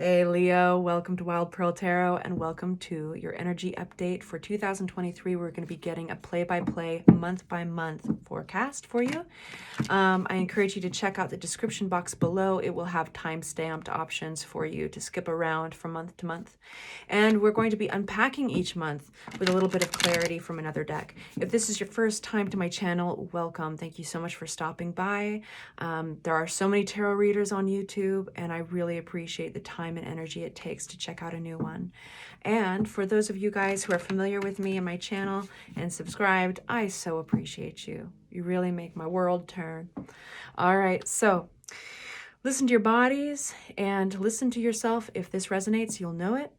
Hey Leo, welcome to Wild Pearl Tarot and welcome to your energy update for 2023. We're going to be getting a play-by-play, month-by-month forecast for you. I encourage you to check out the description box below. It will have time-stamped options for you to skip around from month to month. And we're going to be unpacking each month with a little bit of clarity from another deck. If this is your first time to my channel, welcome. Thank you so much for stopping by. There are so many tarot readers on YouTube, and I really appreciate the time and energy it takes to check out a new one. And for those of you guys who are familiar with me and my channel and subscribed, I so appreciate you. You really make my world turn. All right, so listen to your bodies and listen to yourself. If this resonates, you'll know it.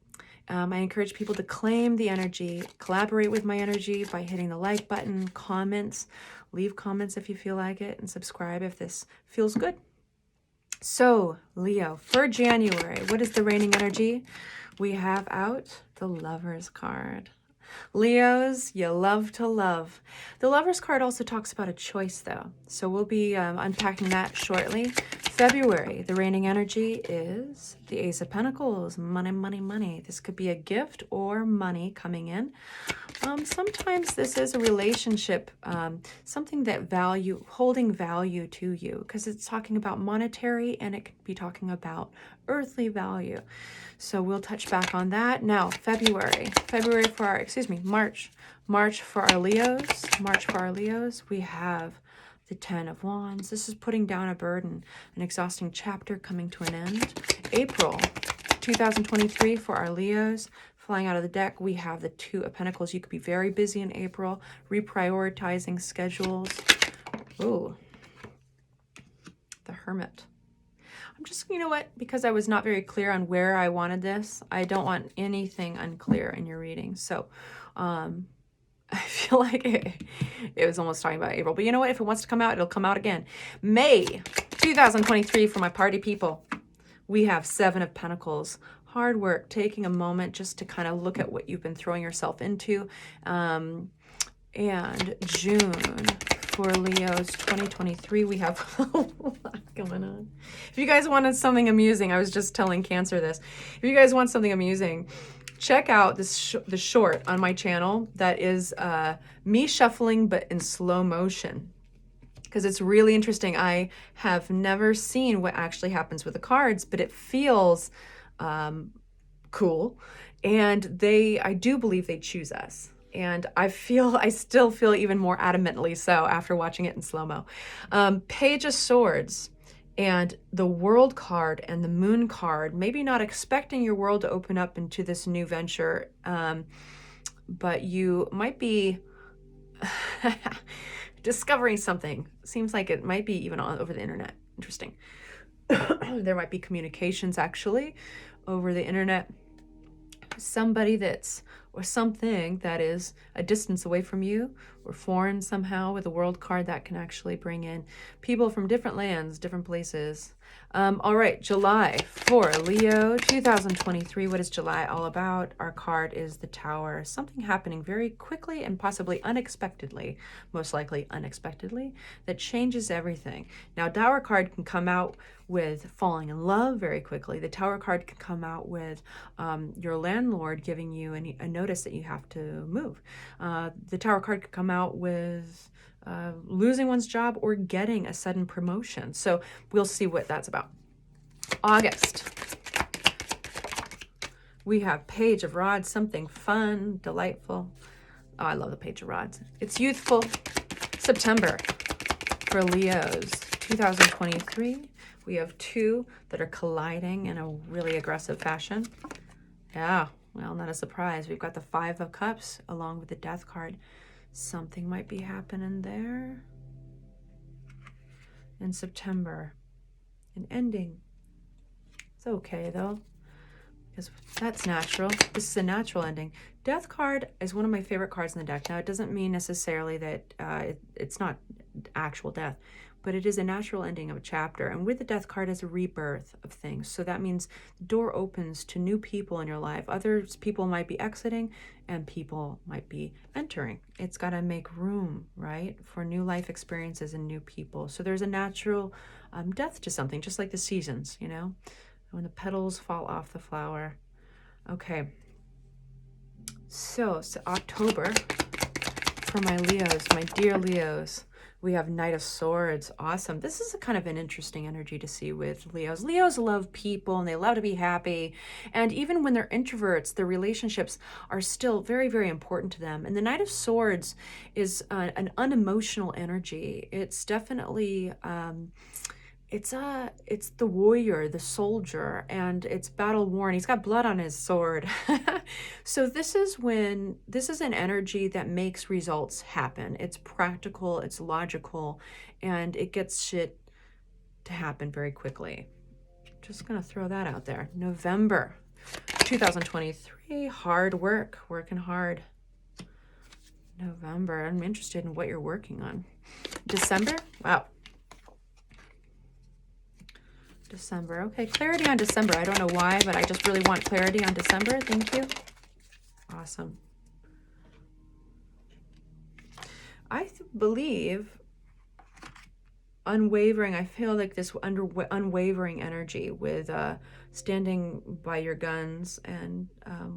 I encourage people to claim the energy, collaborate with my energy by hitting the like button, comments, leave comments if you feel like it, and subscribe if this feels good. So, Leo, for January, what is the reigning energy? We have out the Lover's card. Leos, you love to love. The Lover's card also talks about a choice, though. So we'll be unpacking that shortly. February, the reigning energy is the Ace of Pentacles. Money, money, money. This could be a gift or money coming in. Sometimes this is a relationship, something that holding value to you, because it's talking about monetary and it could be talking about earthly value. So we'll touch back on that. Now, February for our, March for our Leos, we have the 10 of Wands. This is putting down a burden, an exhausting chapter coming to an end. April 2023 for our Leos. Flying out of the deck, we have the 2 of Pentacles. You could be very busy in April, reprioritizing schedules. Ooh, the Hermit. I'm just, you know what, because I was not very clear on where I wanted this, I don't want anything unclear in your reading. So I feel like it was almost talking about April. But you know what? If it wants to come out, it'll come out again. May 2023 for my party people. We have 7 of Pentacles. Hard work, taking a moment just to kind of look at what you've been throwing yourself into. And June for Leos 2023, we have a lot going on. If you guys wanted something amusing, I was just telling Cancer this. If you guys want something amusing, check out this the short on my channel that is me shuffling but in slow motion, because it's really interesting. I have never seen what actually happens with the cards, but it feels cool. And I do believe they choose us. And I still feel even more adamantly so after watching it in slow-mo. Page of Swords and the World card and the Moon card, maybe not expecting your world to open up into this new venture, but you might be discovering something. Seems like it might be even over the internet. Interesting. There might be communications actually over the internet. Somebody or something that is a distance away from you or foreign somehow, with a World card that can actually bring in people from different lands, different places. All right, July for Leo 2023. What is July all about? Our card is the Tower. Something happening very quickly and possibly unexpectedly, most likely unexpectedly, that changes everything. Now, Tower card can come out with falling in love very quickly. The Tower card can come out with your landlord giving you a notice that you have to move. The Tower card could come out with losing one's job or getting a sudden promotion. So we'll see what that's about. August. We have Page of Rods, something fun, delightful. Oh, I love the Page of Rods. It's youthful. September for Leos 2023. We have 2 that are colliding in a really aggressive fashion. Yeah, well, not a surprise. We've got the 5 of Cups along with the Death card. Something might be happening there. In September, an ending. It's okay though, because that's natural. This is a natural ending. Death card is one of my favorite cards in the deck. Now, it doesn't mean necessarily that it's not actual death, but it is a natural ending of a chapter. And with the Death card is a rebirth of things. So that means the door opens to new people in your life. People might be exiting and people might be entering. It's got to make room, right, for new life experiences and new people. So there's a natural death to something, just like the seasons, you know. when the petals fall off the flower. Okay. So October for my Leos, my dear Leos. We have Knight of Swords. Awesome. This is a kind of an interesting energy to see with Leos. Leos love people and they love to be happy. And even when they're introverts, their relationships are still very, very important to them. And the Knight of Swords is an unemotional energy. It's definitely... it's the warrior, the soldier, and it's battle worn. He's got blood on his sword. So this is an energy that makes results happen. It's practical, it's logical, and it gets shit to happen very quickly. Just gonna throw that out there. November 2023, hard work, working hard. November, I'm interested in what you're working on. December, wow. December. Okay, clarity on December. I don't know why, but I just really want clarity on December. Thank you. Awesome. I believe unwavering, I feel like this unwavering energy with standing by your guns and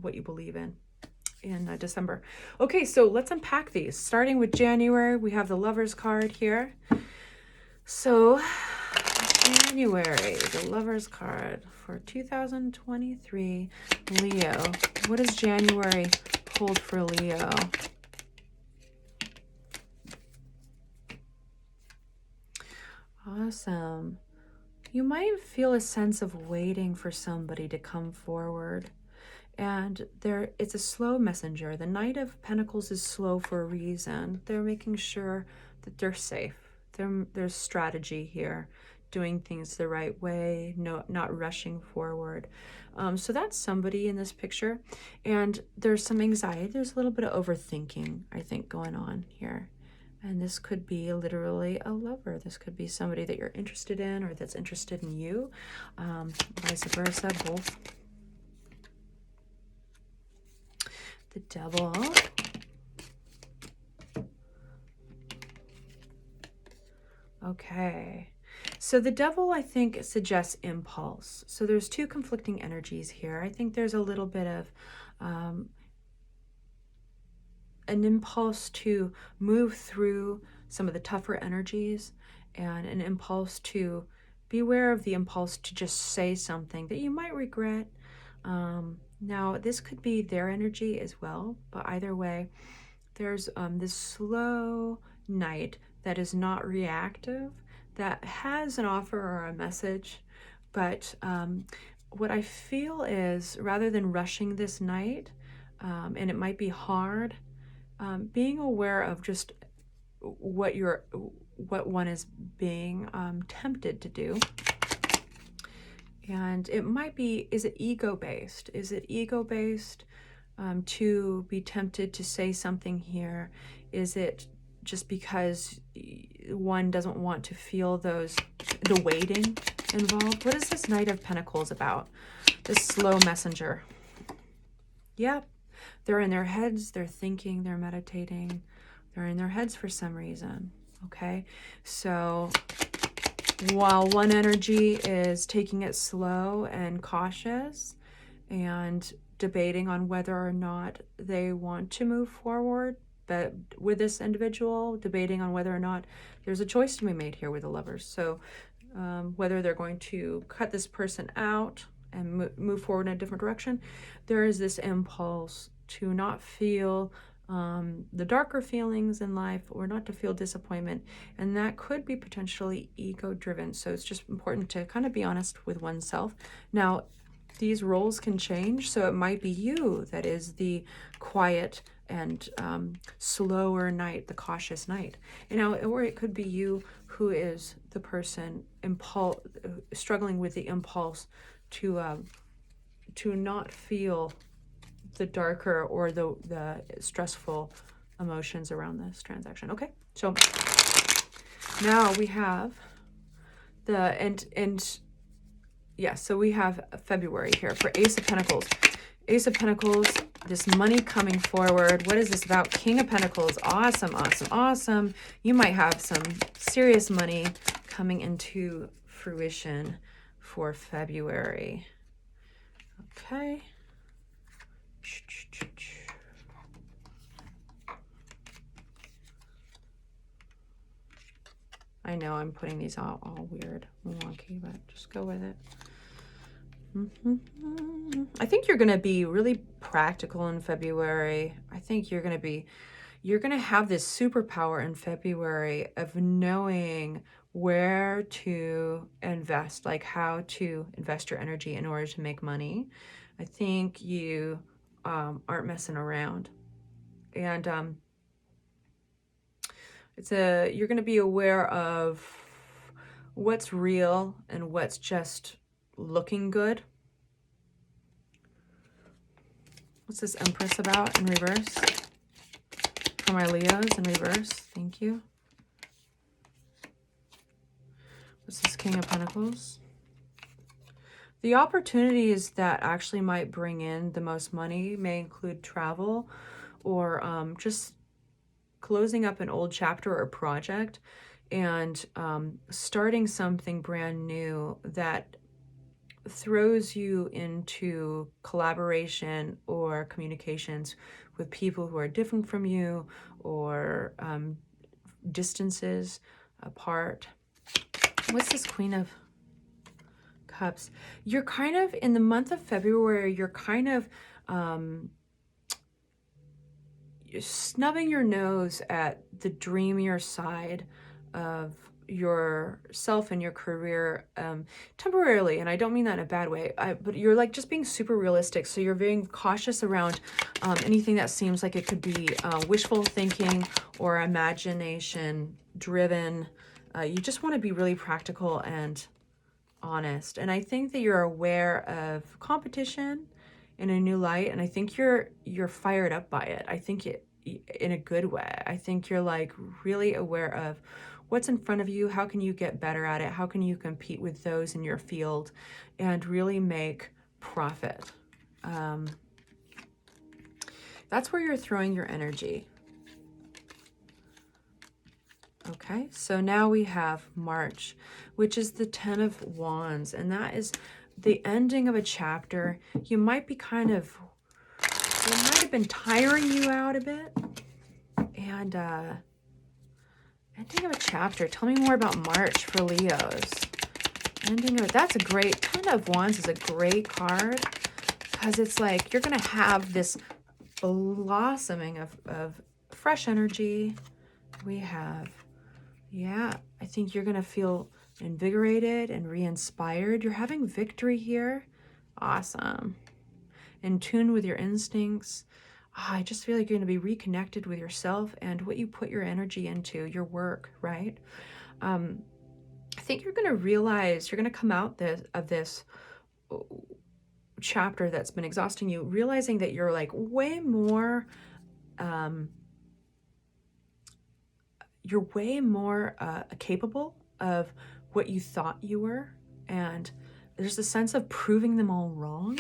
what you believe in December. Okay, so let's unpack these. Starting with January, we have the Lover's card here. So January, the Lover's card for 2023, Leo. What does January hold for Leo? Awesome. You might feel a sense of waiting for somebody to come forward. And it's a slow messenger. The Knight of Pentacles is slow for a reason. They're making sure that they're safe. There's strategy here, doing things the right way, not rushing forward. So that's somebody in this picture. And there's some anxiety. There's a little bit of overthinking, I think, going on here. And this could be literally a lover. This could be somebody that you're interested in or that's interested in you. Vice versa, both. The Devil. Okay. So the Devil, I think, suggests impulse. So there's two conflicting energies here. I think there's a little bit of an impulse to move through some of the tougher energies and an impulse to be aware of the impulse to just say something that you might regret. Now, this could be their energy as well, but either way, there's this slow Knight that is not reactive, that has an offer or a message, but what I feel is rather than rushing this Knight, and it might be hard, being aware of just what one is being tempted to do. And it might be, is it ego-based? Is it ego-based to be tempted to say something here? Is it just because one doesn't want to feel the waiting involved? What is this Knight of Pentacles about? This slow messenger. Yep. They're in their heads, they're thinking, they're meditating. They're in their heads for some reason, okay? So while one energy is taking it slow and cautious and debating on whether or not they want to move forward, but with this individual, debating on whether or not there's a choice to be made here with the Lovers. So whether they're going to cut this person out and move forward in a different direction, there is this impulse to not feel the darker feelings in life, or not to feel disappointment, and that could be potentially ego-driven. So it's just important to kind of be honest with oneself. Now, these roles can change, so it might be you that is the quiet and slower Knight, the cautious Knight. Or it could be you who is the person struggling with the impulse to not feel the darker or the stressful emotions around this transaction. Okay, so now we have so we have February here for Ace of Pentacles. Ace of Pentacles, this money coming forward. What is this about? King of Pentacles. Awesome, awesome, awesome. You might have some serious money coming into fruition for February. Okay. I know I'm putting these out all weird and wonky, but just go with it. I think you're going to be really practical in February. I think you're going to have this superpower in February of knowing where to invest, like how to invest your energy in order to make money. I think you aren't messing around. And you're going to be aware of what's real and what's just looking good. What's this Empress about in reverse? For my Leos in reverse, thank you. What's this King of Pentacles? The opportunities that actually might bring in the most money may include travel or just closing up an old chapter or project and starting something brand new that throws you into collaboration or communications with people who are different from you or distances apart. What's this Queen of Cups? You're kind of, in the month of February, you're kind of you're snubbing your nose at the dreamier side of yourself and your career temporarily, and I don't mean that in a bad way, but you're like just being super realistic, so you're being cautious around anything that seems like it could be wishful thinking or imagination driven. You just want to be really practical and honest, and I think that you're aware of competition in a new light, and I think you're fired up by it. I think it in a good way. I think you're like really aware of what's in front of you, how can you get better at it, how can you compete with those in your field and really make profit. That's where you're throwing your energy. Okay, so now we have March, which is the 10 of Wands, and that is the ending of a chapter. You might be it might have been tiring you out a bit. And ending of a chapter. Tell me more about March for Leos. That's a great, 10 of Wands is a great card because it's like you're going to have this blossoming of fresh energy. We have, yeah, I think you're going to feel invigorated and re-inspired. You're having victory here. Awesome. In tune with your instincts. I just feel like you're going to be reconnected with yourself and what you put your energy into, your work, right? I think you're going to realize, you're going to come out of this chapter that's been exhausting you, realizing that you're like way more capable of what you thought you were, and there's a sense of proving them all wrong.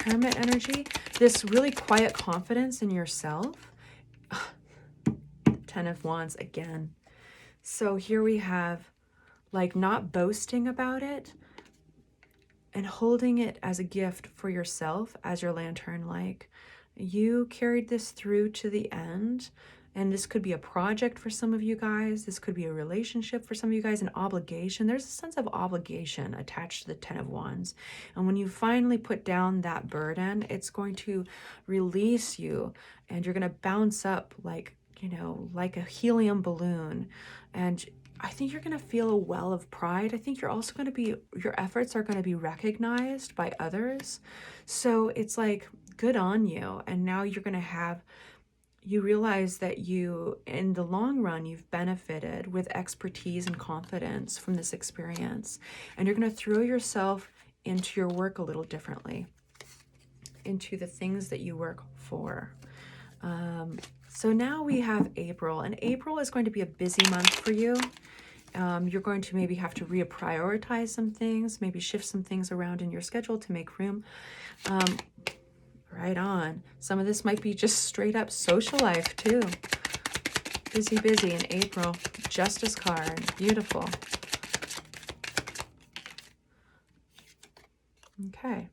Hermit energy, this really quiet confidence in yourself. 10 of Wands again. So here we have like not boasting about it and holding it as a gift for yourself as your lantern. Like you carried this through to the end. And this could be a project for some of you guys. This could be a relationship for some of you guys, an obligation. There's a sense of obligation attached to the 10 of Wands. And when you finally put down that burden, it's going to release you and you're going to bounce up like, you know, like a helium balloon. And I think you're going to feel a well of pride. I think you're also going to be, your efforts are going to be recognized by others. So it's like, good on you. And now you're going to have, you realize that you, in the long run, you've benefited with expertise and confidence from this experience. And you're going to throw yourself into your work a little differently, into the things that you work for. So now we have April, and April is going to be a busy month for you. You're going to maybe have to reprioritize some things, maybe shift some things around in your schedule to make room. Right on. Some of this might be just straight up social life too. Busy, busy in April. Justice card. Beautiful. Okay.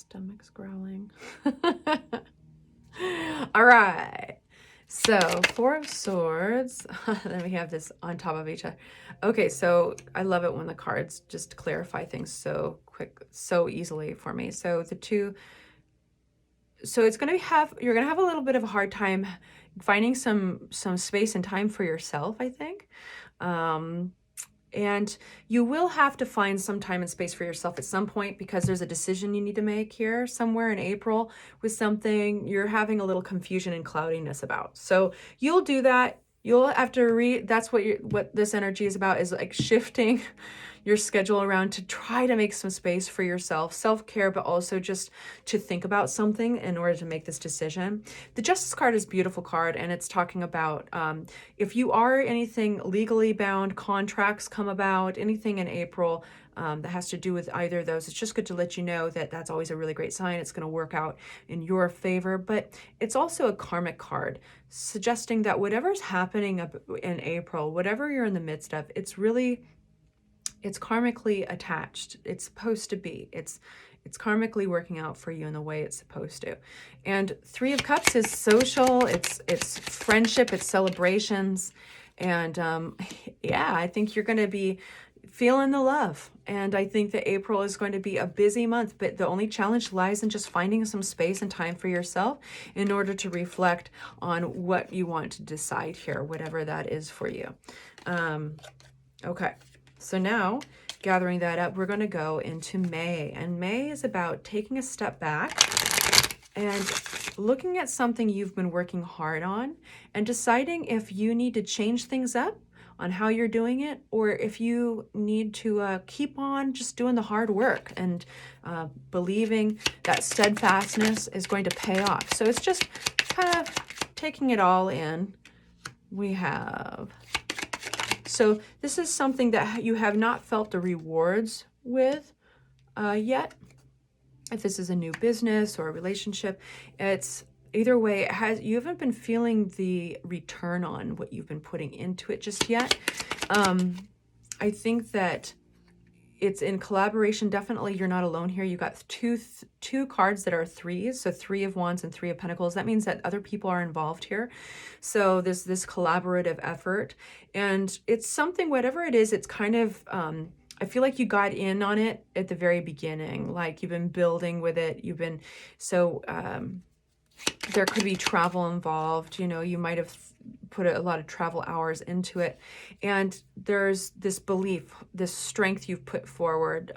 stomach's growling. All right. So 4 of Swords. Then we have this on top of each other. Okay, so I love it when the cards just clarify things so quick, so easily for me. So the 2, so it's going to you're going to have a little bit of a hard time finding some space and time for yourself, I think. And you will have to find some time and space for yourself at some point, because there's a decision you need to make here somewhere in April with something you're having a little confusion and cloudiness about. So you'll do that. You'll have to read. That's what this energy is about, is like shifting your schedule around to try to make some space for yourself, self-care, but also just to think about something in order to make this decision. The Justice card is a beautiful card, and it's talking about if you are anything legally bound, contracts come about, anything in April that has to do with either of those, it's just good to let you know that that's always a really great sign. It's going to work out in your favor. But it's also a karmic card, suggesting that whatever's happening in April, whatever you're in the midst of, it's karmically attached. It's supposed to be. It's karmically working out for you in the way it's supposed to. And 3 of Cups is social. It's friendship. It's celebrations. And yeah, I think you're going to be feeling the love. And I think that April is going to be a busy month, but the only challenge lies in just finding some space and time for yourself in order to reflect on what you want to decide here, whatever that is for you. Okay. So now, gathering that up, we're going to go into May. And May is about taking a step back and looking at something you've been working hard on and deciding if you need to change things up on how you're doing it, or if you need to keep on just doing the hard work and believing that steadfastness is going to pay off. So it's just kind of taking it all in. We have... So this is something that you have not felt the rewards with yet. If this is a new business or a relationship, it's either way, you haven't been feeling the return on what you've been putting into it just yet. I think that it's in collaboration. Definitely you're not alone here. You got two cards that are 3s, so 3 of Wands and 3 of Pentacles. That means that other people are involved here. So there's this collaborative effort, and it's something, whatever it is, it's kind of I feel like you got in on it at the very beginning, like you've been building with it. You've been there could be travel involved. You know, you might have put a lot of travel hours into it, and there's this belief, this strength you've put forward,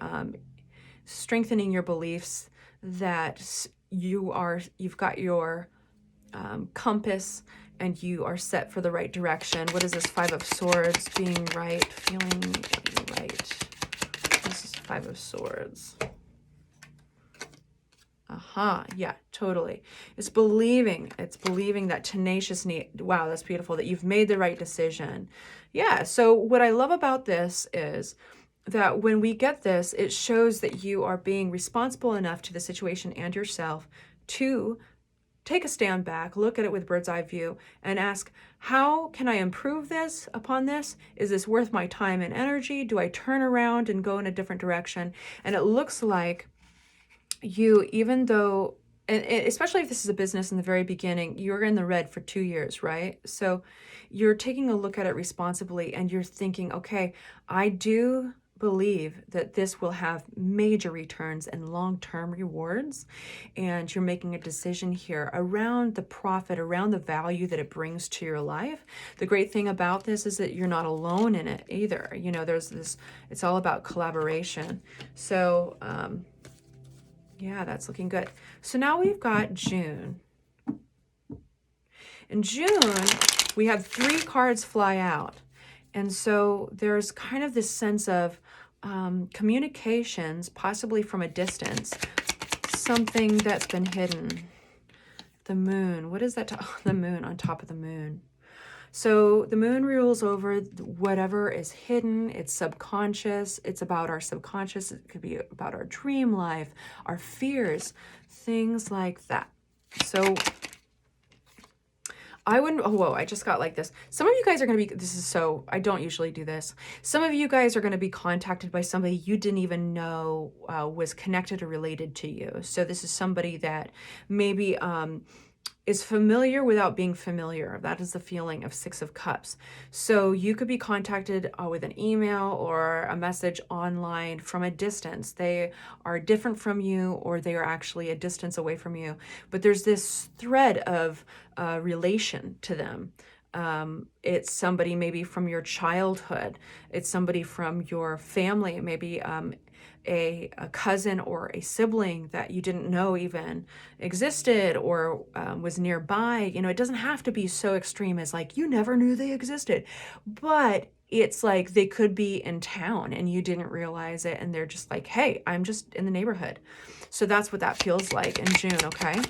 strengthening your beliefs that you've got your compass and you are set for the right direction. What is this? 5 of Swords, being right, feeling right. This is 5 of Swords. Yeah, totally. It's believing that tenacious need. Wow, that's beautiful, that you've made the right decision. Yeah, so what I love about this is that when we get this, it shows that you are being responsible enough to the situation and yourself to take a stand back, look at it with bird's eye view, and ask, how can I improve this upon this? Is this worth my time and energy? Do I turn around and go in a different direction? And it looks like you, even though, and especially if this is a business in the very beginning, you're in the red for 2 years, right? So you're taking a look at it responsibly and you're thinking, okay, I do believe that this will have major returns and long-term rewards. And you're making a decision here around the profit, around the value that it brings to your life. The great thing about this is that you're not alone in it either. You know, there's this, it's all about collaboration. So, yeah, that's looking good. So now we've got June. In June, we have 3 cards fly out. And so there's kind of this sense of communications, possibly from a distance, something that's been hidden. The moon, what is that? The moon, on top of the moon. So the moon rules over whatever is hidden. It's subconscious. It's about our subconscious. It could be about our dream life, our fears, things like that. So I wouldn't, oh, whoa, I just got like this. Some of you guys are going to be, this is so, I don't usually do this. Some of you guys are going to be contacted by somebody you didn't even know was connected or related to you. So this is somebody that maybe is familiar without being familiar. That is the feeling of Six of Cups. So you could be contacted with an email or a message online from a distance. They are different from you, or they are actually a distance away from you. But there's this thread of relation to them. It's somebody maybe from your childhood. It's somebody from your family, maybe a cousin or a sibling that you didn't know even existed or was nearby. You know, it doesn't have to be so extreme as like you never knew they existed, but it's like they could be in town and you didn't realize it, and they're just like, hey, I'm just in the neighborhood. So that's what that feels like in June, okay?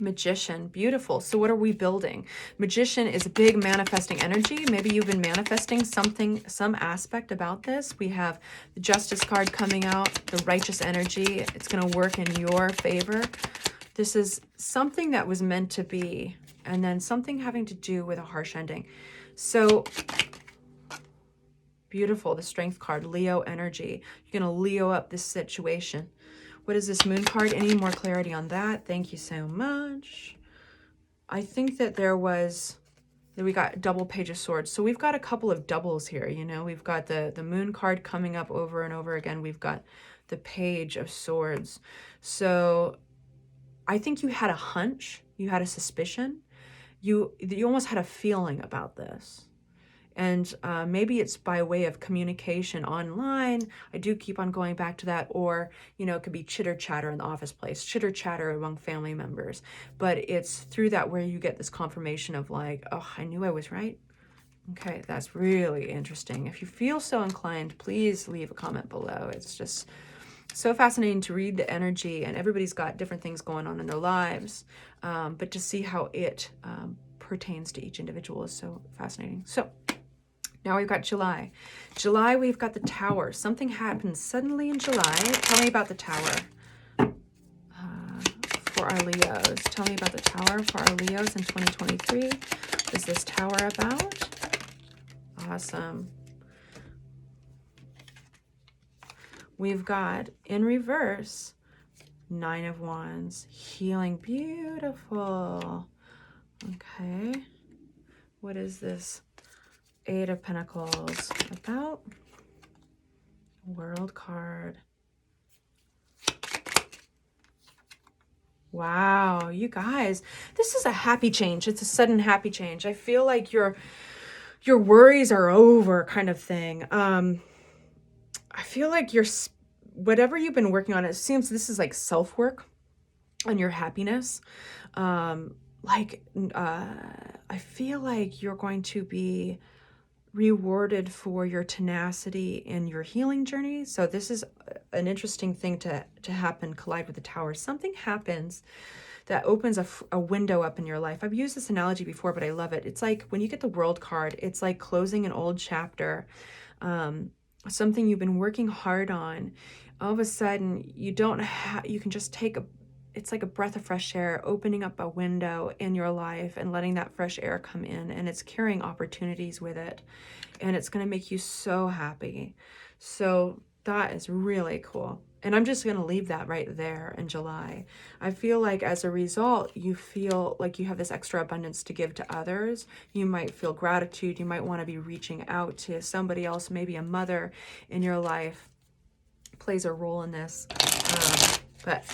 Magician, beautiful. So what are we building? Magician is a big manifesting energy. Maybe you've been manifesting something, some aspect about this. We have the Justice card coming out, the righteous energy. It's going to work in your favor. This is something that was meant to be, and then something having to do with a harsh ending. So beautiful. The Strength card, Leo energy. You're going to Leo up this situation. What is this Moon card? Any more clarity on that? Thank you so much. I think that we got double Page of Swords. So we've got a couple of doubles here, you know. We've got the Moon card coming up over and over again. We've got the Page of Swords. So I think you had a hunch. You had a suspicion. You almost had a feeling about this. And maybe it's by way of communication online. I do keep on going back to that. Or, you know, it could be chitter chatter in the office place, chitter chatter among family members. But it's through that where you get this confirmation of like, oh, I knew I was right. Okay, that's really interesting. If you feel so inclined, please leave a comment below. It's just so fascinating to read the energy, and everybody's got different things going on in their lives. But to see how it pertains to each individual is so fascinating. So now we've got July. July, we've got the Tower. Something happens suddenly in July. Tell me about the Tower for our Leos. Tell me about the Tower for our Leos in 2023. What is this Tower about? Awesome. We've got, in reverse, Nine of Wands. Healing. Beautiful. Okay. What is this? Eight of Pentacles about? World card. Wow, you guys, this is a happy change. It's a sudden happy change. I feel like your worries are over, kind of thing. I feel like whatever you've been working on, it seems this is like self-work on your happiness. I feel like you're going to be rewarded for your tenacity in your healing journey. So this is an interesting thing to happen, collide with the Tower. Something happens that opens a window up in your life. I've used this analogy before, but I love it. It's like when you get the World card, it's like closing an old chapter, something you've been working hard on. All of a sudden, you can just take it's like a breath of fresh air, opening up a window in your life and letting that fresh air come in, and it's carrying opportunities with it, and it's going to make you so happy. So that is really cool. And I'm just going to leave that right there in July. I feel like as a result, you feel like you have this extra abundance to give to others. You might feel gratitude. You might want to be reaching out to somebody else, maybe a mother in your life plays a role in this, but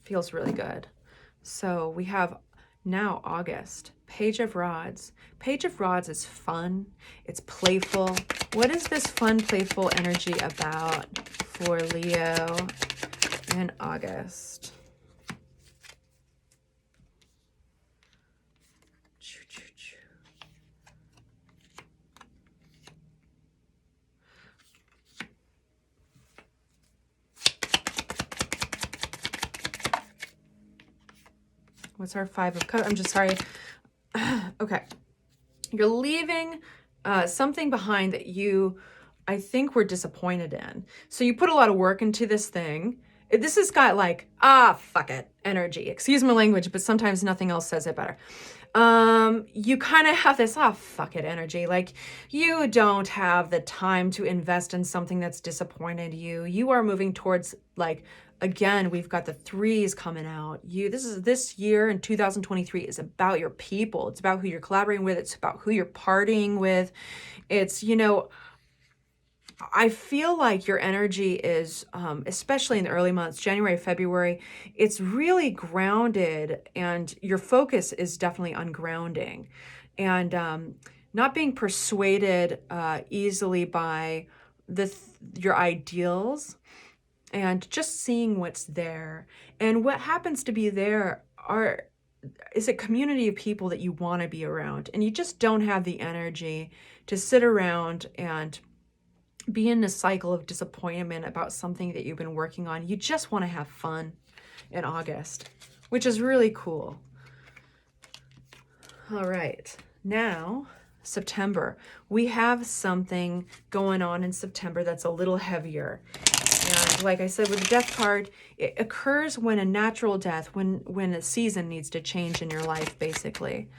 feels really good. So we have now August, Page of Rods. Page of Rods is fun. It's playful. What is this fun, playful energy about for Leo in August? What's our Five of Cups? I'm just sorry. Okay. You're leaving something behind that I think, were disappointed in. So you put a lot of work into this thing, This has got like, ah, fuck it energy. Excuse my language, but sometimes nothing else says it better. You kind of have this, ah, fuck it energy. Like, you don't have the time to invest in something that's disappointed you. You are moving towards, like, again, we've got the threes coming out. This year in 2023 is about your people. It's about who you're collaborating with. It's about who you're partying with. It's, you know, I feel like your energy is, especially in the early months, January, February, it's really grounded, and your focus is definitely on grounding and not being persuaded easily by your ideals, and just seeing what's there. And what happens to be there is a community of people that you want to be around, and you just don't have the energy to sit around and be in a cycle of disappointment about something that you've been working on. You just want to have fun in August, which is really cool. All right, now September. We have something going on in September that's a little heavier. And like I said, with the death card, it occurs when a natural death, when a season needs to change in your life, basically.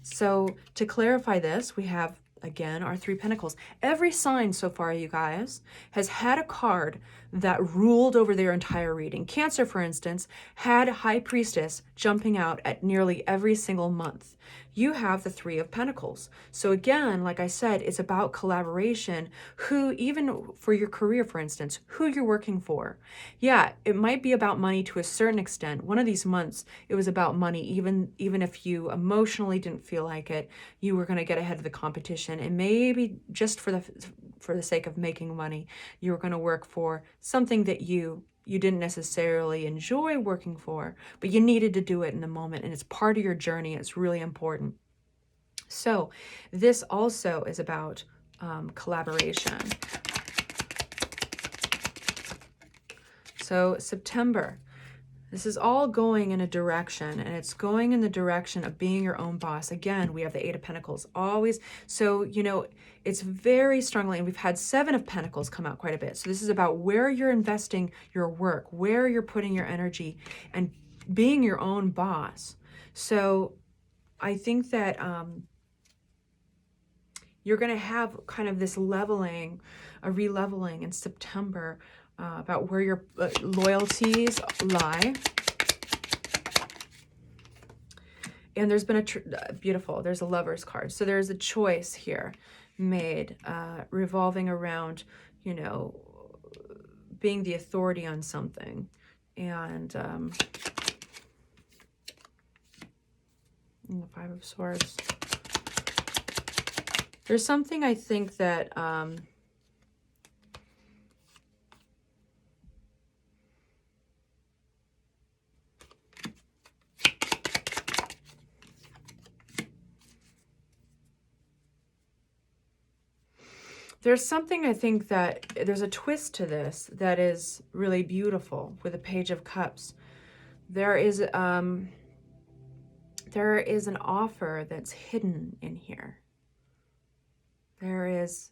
So to clarify this, we have, again, our three pentacles. Every sign so far, you guys, has had a card that ruled over their entire reading. Cancer, for instance, had High Priestess jumping out at nearly every single month. You have the Three of Pentacles. So again, like I said, it's about collaboration. Who, even for your career, for instance, who you're working for. Yeah, it might be about money to a certain extent. One of these months, it was about money. Even if you emotionally didn't feel like it, you were going to get ahead of the competition. And maybe just for the sake of making money, you were going to work for something that you didn't necessarily enjoy working for, but you needed to do it in the moment, and it's part of your journey. It's really important. So this also is about collaboration. So September, this is all going in a direction, and it's going in the direction of being your own boss. Again, we have the Eight of Pentacles always. So, you know, it's very strongly, and we've had Seven of Pentacles come out quite a bit. So this is about where you're investing your work, where you're putting your energy, and being your own boss. So I think that you're going to have kind of this leveling, a re-leveling in September, about where your loyalties lie. And there's been beautiful, there's a Lover's card. So there's a choice here made, revolving around, you know, being the authority on something. And the Five of Swords. There's something I think that there's something I think that there's a twist to this that is really beautiful with the Page of Cups. There is an offer that's hidden in here. There is,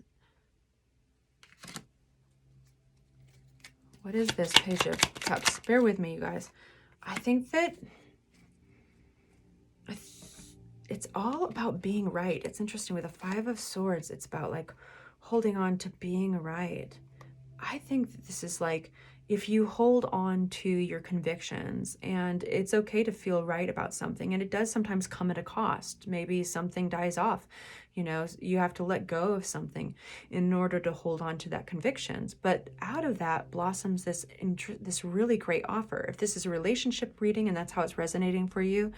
what is this Page of Cups? Bear with me, you guys. I think that it's all about being right. It's interesting with the Five of Swords. It's about like holding on to being right. I think that this is like, if you hold on to your convictions, and it's okay to feel right about something, and it does sometimes come at a cost. Maybe something dies off, you know, you have to let go of something in order to hold on to that convictions. But out of that blossoms this really great offer. If this is a relationship reading and that's how it's resonating for you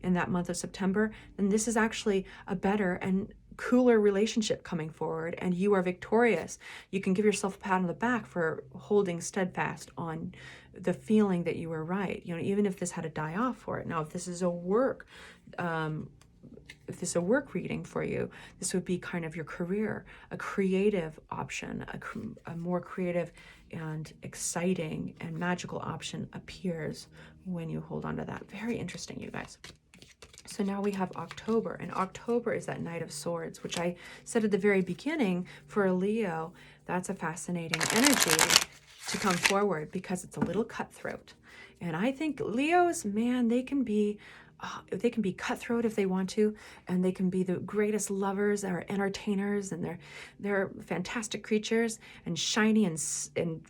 in that month of September, then this is actually a better and cooler relationship coming forward, and you are victorious. You can give yourself a pat on the back for holding steadfast on the feeling that you were right, you know, even if this had to die off for it. Now, if this is a work reading for you, this would be kind of your career, a creative option, a more creative and exciting and magical option appears when you hold on to that. Very interesting, you guys. So now we have October, and October is that Knight of Swords, which I said at the very beginning for a Leo, that's a fascinating energy. to come forward because it's a little cutthroat. And I think Leos, man, they can be cutthroat if they want to, and they can be the greatest lovers or entertainers, and they're fantastic creatures and shiny and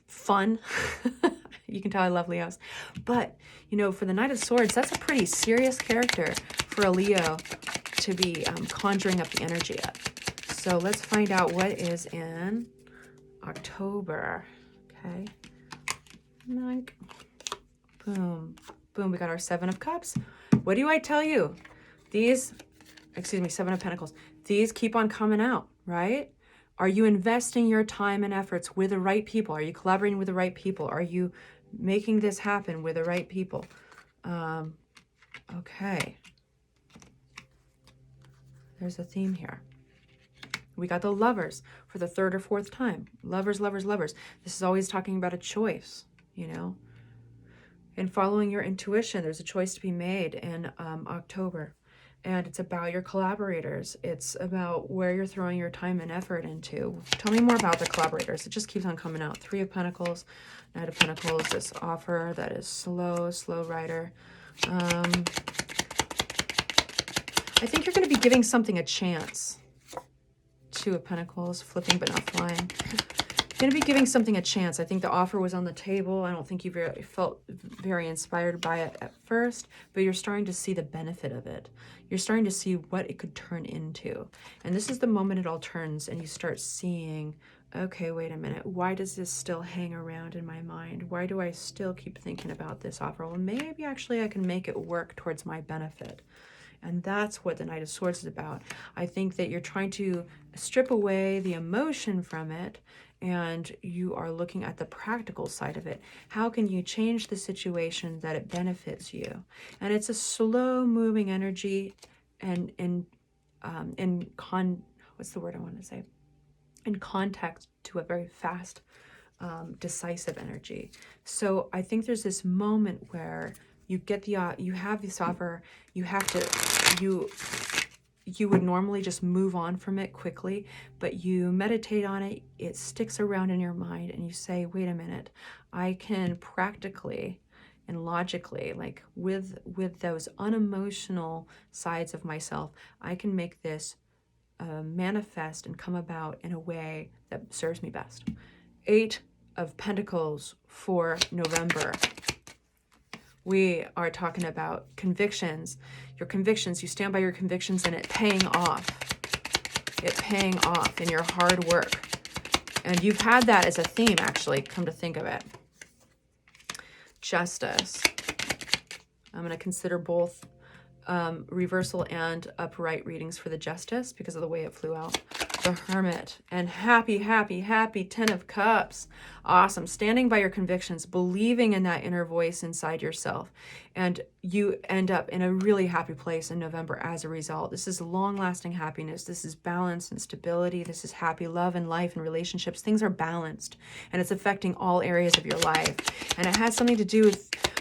fun. You can tell I love Leos. But, you know, for the Knight of Swords, that's a pretty serious character for a Leo to be conjuring up the energy of. So let's find out what is in October. Okay. Like, boom, boom. We got our Seven of Cups. What do I tell you? These, excuse me, Seven of Pentacles. These keep on coming out, right? Are you investing your time and efforts with the right people? Are you collaborating with the right people? Are you making this happen with the right people? Okay. There's a theme here. We got the Lovers for the third or fourth time. Lovers, lovers, lovers. This is always talking about a choice, you know. And following your intuition, there's a choice to be made in October. And it's about your collaborators. It's about where you're throwing your time and effort into. Tell me more about the collaborators. It just keeps on coming out. Three of Pentacles, Knight of Pentacles, this offer that is slow rider. I think you're going to be giving something a chance. Two of Pentacles, flipping but not flying. Going to be giving something a chance. I think the offer was on the table. I don't think you felt very inspired by it at first, but you're starting to see the benefit of it. You're starting to see what it could turn into. And this is the moment it all turns and you start seeing, okay, wait a minute. Why does this still hang around in my mind? Why do I still keep thinking about this offer? Well, maybe actually I can make it work towards my benefit. And that's what the Knight of Swords is about. I think that you're trying to strip away the emotion from it, and you are looking at the practical side of it. How can you change the situation that it benefits you? And it's a slow moving energy and what's the word I want to say? In context to a very fast, decisive energy. So I think there's this moment where you get you have this offer, you would normally just move on from it quickly, but you meditate on it, it sticks around in your mind, and you say, wait a minute, I can practically and logically, like with those unemotional sides of myself, I can make this manifest and come about in a way that serves me best. Eight of Pentacles for November. We are talking about convictions. Your convictions, you stand by your convictions and it paying off. It paying off in your hard work. And you've had that as a theme, actually, come to think of it. Justice. I'm going to consider both reversal and upright readings for the Justice because of the way it flew out. The Hermit, and happy, happy, happy 10 of Cups. Awesome. Standing by your convictions, believing in that inner voice inside yourself. And you end up in a really happy place in November as a result. This is long-lasting happiness. This is balance and stability. This is happy love and life and relationships. Things are balanced, and it's affecting all areas of your life. And it has something to do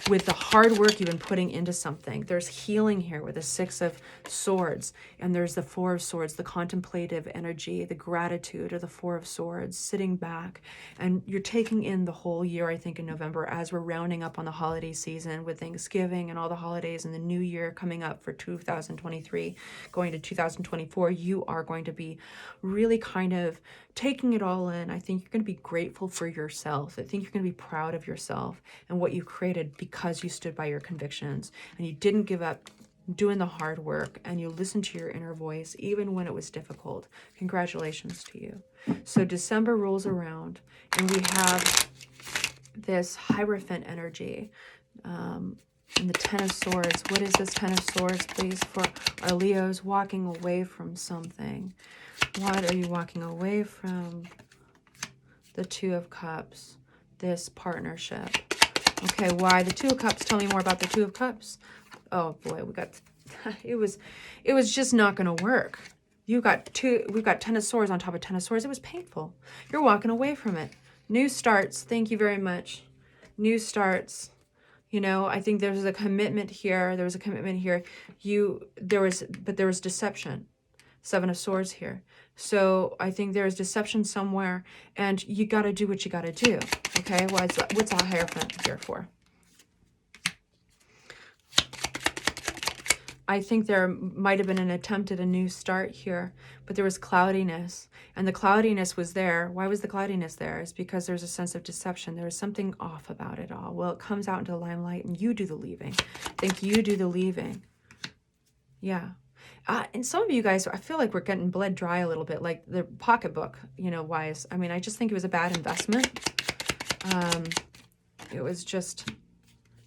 with the hard work you've been putting into something. There's healing here with the Six of Swords, and there's the Four of Swords, the contemplative energy, the gratitude of the Four of Swords, sitting back, and you're taking in the whole year, I think, in November, as we're rounding up on the holiday season with Thanksgiving and all the holidays and the new year coming up for 2023, going to 2024. You are going to be really kind of taking it all in. I think you're going to be grateful for yourself. I think you're going to be proud of yourself and what you've created because you stood by your convictions and you didn't give up doing the hard work, and you listened to your inner voice even when it was difficult. Congratulations to you. So December rolls around and we have this Hierophant energy and the Ten of Swords. What is this Ten of Swords, please, for our Leos walking away from something? What are you walking away from? The Two of Cups, this partnership. Okay, why? The Two of Cups, tell me more about the Two of Cups. Oh boy, we got, it was just not going to work. We've got Ten of Swords on top of Ten of Swords. It was painful. You're walking away from it. New starts. Thank you very much. New starts. You know, I think there's a commitment here. There was a commitment here. But there was deception. Seven of Swords here. So I think there's deception somewhere, and you got to do what you got to do. Okay, what's our Hierophant here for? I think there might have been an attempt at a new start here, but there was cloudiness, and the cloudiness was there. Why was the cloudiness there? It's because there's a sense of deception. There was something off about it all. Well, it comes out into the limelight, and you do the leaving. I think you do the leaving. Yeah. And some of you guys, I feel like we're getting bled dry a little bit, like the pocketbook, you know, wise. I mean, I just think it was a bad investment. It was just...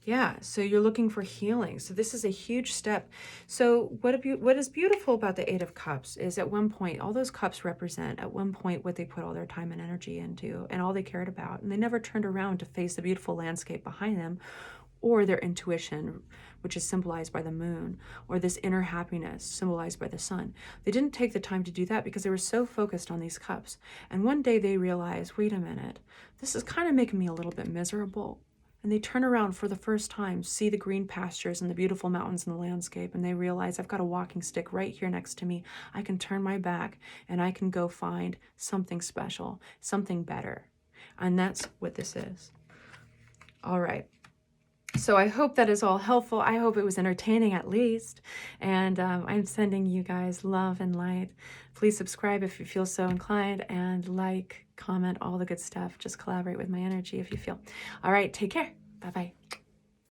yeah, so you're looking for healing. So this is a huge step. So what is beautiful about the Eight of Cups is at one point, all those cups represent at one point what they put all their time and energy into and all they cared about. And they never turned around to face the beautiful landscape behind them or their intuition, which is symbolized by the moon, or this inner happiness symbolized by the sun. They didn't take the time to do that because they were so focused on these cups. And one day they realized, wait a minute, this is kind of making me a little bit miserable. And they turn around for the first time, see the green pastures and the beautiful mountains in the landscape, and they realize, I've got a walking stick right here next to me. I can turn my back and I can go find something special, something better. And that's what this is. All right. So I hope that is all helpful. I hope it was entertaining at least. And I'm sending you guys love and light. Please subscribe if you feel so inclined, and like, comment, all the good stuff. Just collaborate with my energy if you feel. All right, take care. Bye-bye.